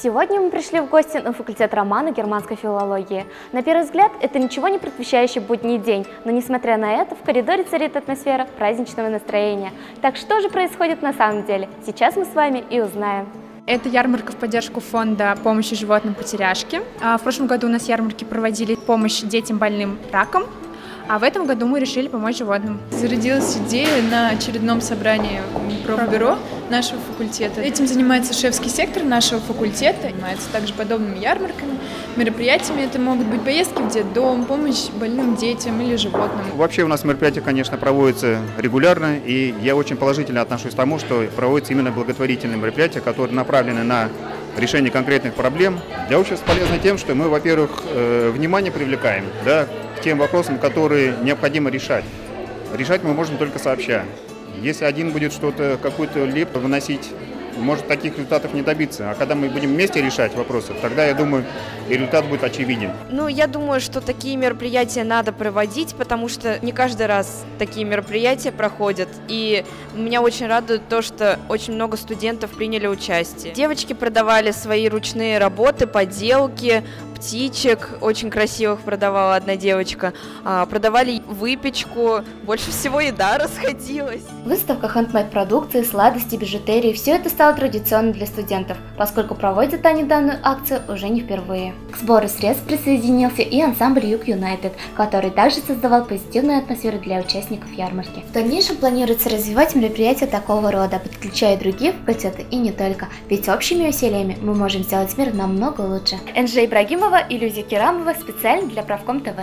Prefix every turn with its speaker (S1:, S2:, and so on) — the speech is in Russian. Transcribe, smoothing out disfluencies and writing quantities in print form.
S1: Сегодня мы пришли в гости на факультет романа германской филологии. На первый взгляд, это ничего не предвещающий будний день, но несмотря на это, в коридоре царит атмосфера праздничного настроения. Так что же происходит на самом деле? Сейчас мы с вами и узнаем.
S2: Это ярмарка в поддержку фонда помощи животным «Потеряшки». В прошлом году у нас ярмарки проводили помощь детям больным раком, а в этом году мы решили помочь животным.
S3: Зародилась идея на очередном собрании профбюро нашего факультета. Этим занимается шефский сектор нашего факультета, занимается также подобными ярмарками, мероприятиями. Это могут быть поездки в детдом, помощь больным детям или животным.
S4: Вообще у нас мероприятия, конечно, проводятся регулярно, и я очень положительно отношусь к тому, что проводятся именно благотворительные мероприятия, которые направлены на решение конкретных проблем. Для общества полезно тем, что мы, во-первых, внимание привлекаем, к тем вопросам, которые необходимо решать. Решать мы можем только сообща. Если один будет какую-то лепту выносить, может таких результатов не добиться. А когда мы будем вместе решать вопросы, тогда, я думаю, результат будет очевиден.
S5: Я думаю, что такие мероприятия надо проводить, потому что не каждый раз такие мероприятия проходят. И меня очень радует то, что очень много студентов приняли участие. Девочки продавали свои ручные работы, поделки, птичек, очень красивых продавала одна девочка, продавали выпечку, больше всего еда расходилась.
S1: Выставка хендмейд-продукции, сладости, бижутерии – все это стало традиционным для студентов, поскольку проводят они данную акцию уже не впервые. К сбору средств присоединился и ансамбль Юг Юнайтед, который также создавал позитивную атмосферу для участников ярмарки. В дальнейшем планируется развивать мероприятия такого рода, подключая другие факультеты и не только, ведь общими усилиями мы можем сделать мир намного лучше. Энджи Ибрагимова и Люзя Керамова специально для Правком ТВ.